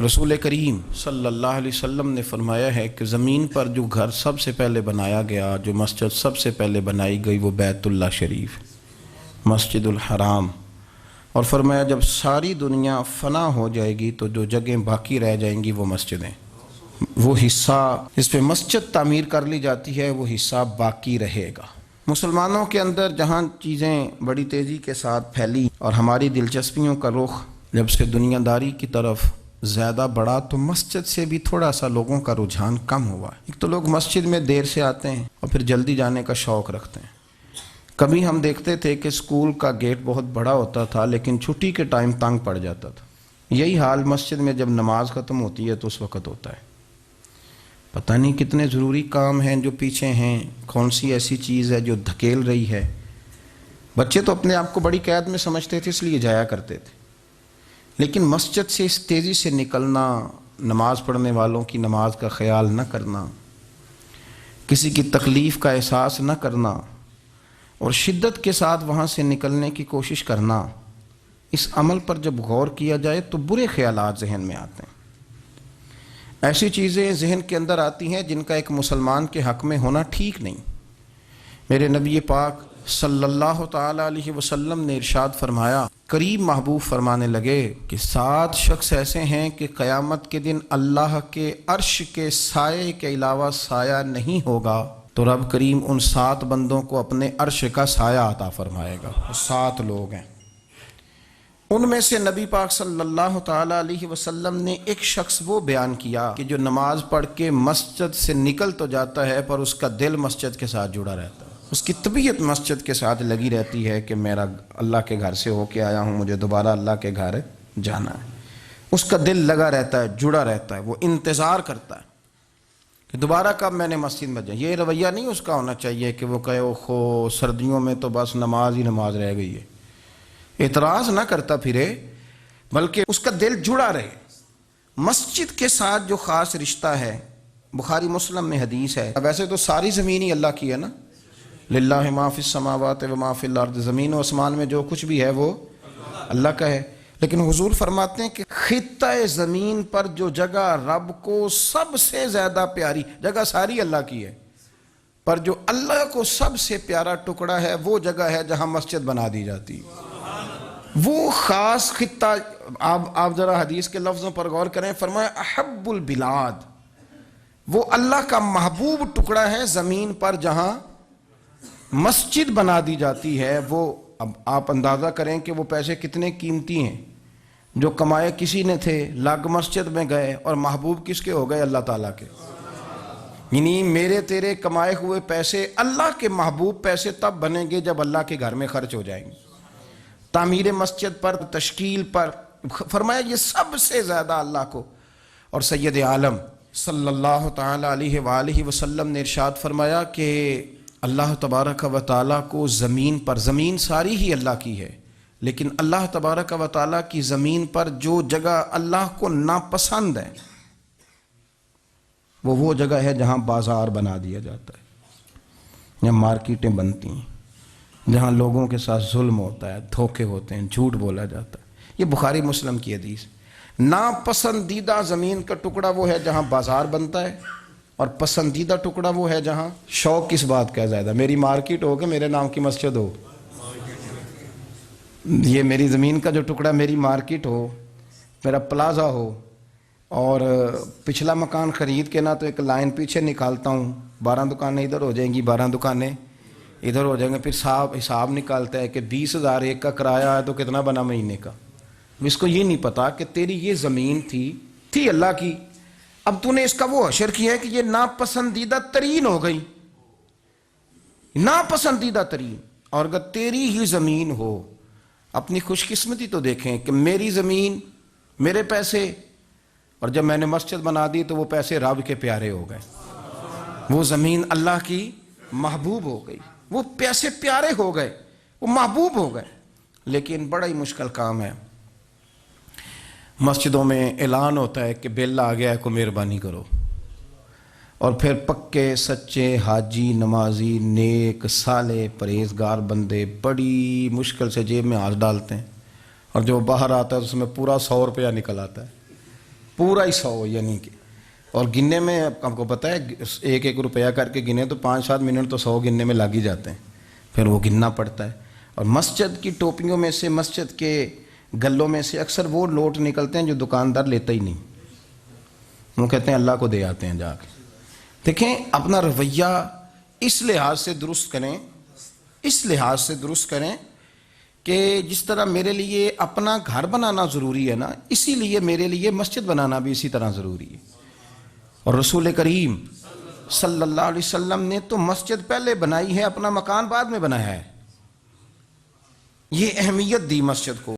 رسول کریم صلی اللہ علیہ وسلم نے فرمایا ہے کہ زمین پر جو گھر سب سے پہلے بنایا گیا، جو مسجد سب سے پہلے بنائی گئی، وہ بیت اللہ شریف، مسجد الحرام۔ اور فرمایا جب ساری دنیا فنا ہو جائے گی تو جو جگہیں باقی رہ جائیں گی وہ مسجدیں، وہ حصہ جس پہ مسجد تعمیر کر لی جاتی ہے وہ حصہ باقی رہے گا۔ مسلمانوں کے اندر جہاں چیزیں بڑی تیزی کے ساتھ پھیلی اور ہماری دلچسپیوں کا رخ جب سے دنیا داری کی طرف زیادہ بڑھا تو مسجد سے بھی تھوڑا سا لوگوں کا رجحان کم ہوا۔ ایک تو لوگ مسجد میں دیر سے آتے ہیں اور پھر جلدی جانے کا شوق رکھتے ہیں۔ کبھی ہم دیکھتے تھے کہ اسکول کا گیٹ بہت بڑا ہوتا تھا لیکن چھٹی کے ٹائم تنگ پڑ جاتا تھا۔ یہی حال مسجد میں جب نماز ختم ہوتی ہے تو اس وقت ہوتا ہے۔ پتہ نہیں کتنے ضروری کام ہیں جو پیچھے ہیں، کون سی ایسی چیز ہے جو دھکیل رہی ہے۔ بچے تو اپنے آپ کو بڑی قید میں سمجھتے تھے اس لیے جایا کرتے تھے، لیکن مسجد سے اس تیزی سے نکلنا، نماز پڑھنے والوں کی نماز کا خیال نہ کرنا، کسی کی تکلیف کا احساس نہ کرنا اور شدت کے ساتھ وہاں سے نکلنے کی کوشش کرنا، اس عمل پر جب غور کیا جائے تو برے خیالات ذہن میں آتے ہیں۔ ایسی چیزیں ذہن کے اندر آتی ہیں جن کا ایک مسلمان کے حق میں ہونا ٹھیک نہیں۔ میرے نبی پاک صلی اللہ تعالی علیہ وسلم نے ارشاد فرمایا، قریب محبوب فرمانے لگے کہ 7 شخص ایسے ہیں کہ قیامت کے دن اللہ کے عرش کے سائے کے علاوہ سایہ نہیں ہوگا تو رب کریم ان 7 بندوں کو اپنے عرش کا سایہ عطا فرمائے گا۔ 7 لوگ ہیں، ان میں سے نبی پاک صلی اللہ تعالی علیہ وسلم نے ایک شخص وہ بیان کیا کہ جو نماز پڑھ کے مسجد سے نکل تو جاتا ہے پر اس کا دل مسجد کے ساتھ جڑا رہتا ہے، اس کی طبیعت مسجد کے ساتھ لگی رہتی ہے کہ میرا اللہ کے گھر سے ہو کے آیا ہوں، مجھے دوبارہ اللہ کے گھر جانا ہے۔ اس کا دل لگا رہتا ہے، جڑا رہتا ہے، وہ انتظار کرتا ہے کہ دوبارہ کب میں نے مسجد میں جائیں۔ یہ رویہ نہیں اس کا ہونا چاہیے کہ وہ کہے اوہو سردیوں میں تو بس نماز ہی نماز رہ گئی ہے، اعتراض نہ کرتا پھرے، بلکہ اس کا دل جڑا رہے۔ مسجد کے ساتھ جو خاص رشتہ ہے، بخاری مسلم میں حدیث ہے، ویسے تو ساری زمین ہی اللہ کی ہے نا، للہ ما فی السماوات و ما فی الارض، زمین و آسمان میں جو کچھ بھی ہے وہ اللہ کا ہے، لیکن حضور فرماتے ہیں کہ خطہ زمین پر جو جگہ رب کو سب سے زیادہ پیاری، جگہ ساری اللہ کی ہے، پر جو اللہ کو سب سے پیارا ٹکڑا ہے وہ جگہ ہے جہاں مسجد بنا دی جاتی ہے۔ وہ خاص خطہ، آپ ذرا حدیث کے لفظوں پر غور کریں، فرمایا احب البلاد، وہ اللہ کا محبوب ٹکڑا ہے زمین پر جہاں مسجد بنا دی جاتی ہے۔ وہ اب آپ اندازہ کریں کہ وہ پیسے کتنے قیمتی ہیں جو کمائے کسی نے تھے، لگ مسجد میں گئے اور محبوب کس کے ہو گئے؟ اللہ تعالیٰ کے۔ یعنی میرے تیرے کمائے ہوئے پیسے اللہ کے محبوب پیسے تب بنیں گے جب اللہ کے گھر میں خرچ ہو جائیں گے، تعمیر مسجد پر، تشکیل پر۔ فرمایا یہ سب سے زیادہ اللہ کو۔ اور سید عالم صلی اللہ تعالی علیہ وآلہ وسلم نے ارشاد فرمایا کہ اللہ تبارک و تعالیٰ کو زمین پر، زمین ساری ہی اللہ کی ہے، لیکن اللہ تبارک و تعالیٰ کی زمین پر جو جگہ اللہ کو ناپسند ہے وہ جگہ ہے جہاں بازار بنا دیا جاتا ہے، جہاں مارکیٹیں بنتی ہیں، جہاں لوگوں کے ساتھ ظلم ہوتا ہے، دھوکے ہوتے ہیں، جھوٹ بولا جاتا ہے۔ یہ بخاری مسلم کی حدیث۔ ناپسندیدہ زمین کا ٹکڑا وہ ہے جہاں بازار بنتا ہے، اور پسندیدہ ٹکڑا وہ ہے جہاں شوق کس بات کا زیادہ، میری مارکیٹ ہو کہ میرے نام کی مسجد ہو، یہ میری زمین کا جو ٹکڑا میری مارکیٹ ہو، میرا پلازا ہو، اور پچھلا مکان خرید کے نہ تو ایک لائن پیچھے نکالتا ہوں، 12 دکانیں ادھر ہو جائیں گی، 12 دکانیں ادھر ہو جائیں گے، پھر صاحب حساب نکالتا ہے کہ 20,000 ایک کا کرایہ ہے تو کتنا بنا مہینے کا۔ اس کو یہ نہیں پتا کہ تیری یہ زمین تھی اللہ کی، اب تو نے اس کا وہ حشر کیا ہے کہ یہ ناپسندیدہ ترین ہو گئی، ناپسندیدہ ترین۔ اور اگر تیری ہی زمین ہو، اپنی خوش قسمتی تو دیکھیں کہ میری زمین، میرے پیسے، اور جب میں نے مسجد بنا دی تو وہ پیسے رب کے پیارے ہو گئے، وہ زمین اللہ کی محبوب ہو گئی، وہ پیسے پیارے ہو گئے، وہ محبوب ہو گئے۔ لیکن بڑا ہی مشکل کام ہے، مسجدوں میں اعلان ہوتا ہے کہ بل آ گیا ہے، کو مہربانی کرو، اور پھر پکے سچے حاجی، نمازی، نیک صالح پرہیزگار بندے بڑی مشکل سے جیب میں ہاتھ ڈالتے ہیں، اور جو باہر آتا ہے اس میں پورا 100 روپیہ نکل آتا ہے، پورا ہی 100 یعنی کہ، اور گننے میں آپ کو پتہ ہے 1 روپیہ کر کے گنے تو 5-7 منٹ تو 100 گننے میں لگ ہی جاتے ہیں، پھر وہ گننا پڑتا ہے۔ اور مسجد کی ٹوپیوں میں سے، مسجد کے گلوں میں سے اکثر وہ لوٹ نکلتے ہیں جو دکاندار لیتا ہی نہیں، وہ کہتے ہیں اللہ کو دے آتے ہیں جا کے۔ دیکھیں اپنا رویہ اس لحاظ سے درست کریں، اس لحاظ سے درست کریں کہ جس طرح میرے لیے اپنا گھر بنانا ضروری ہے نا، اسی لیے میرے لیے مسجد بنانا بھی اسی طرح ضروری ہے۔ اور رسول کریم صلی اللہ علیہ وسلم نے تو مسجد پہلے بنائی ہے، اپنا مکان بعد میں بنایا ہے، یہ اہمیت دی مسجد کو۔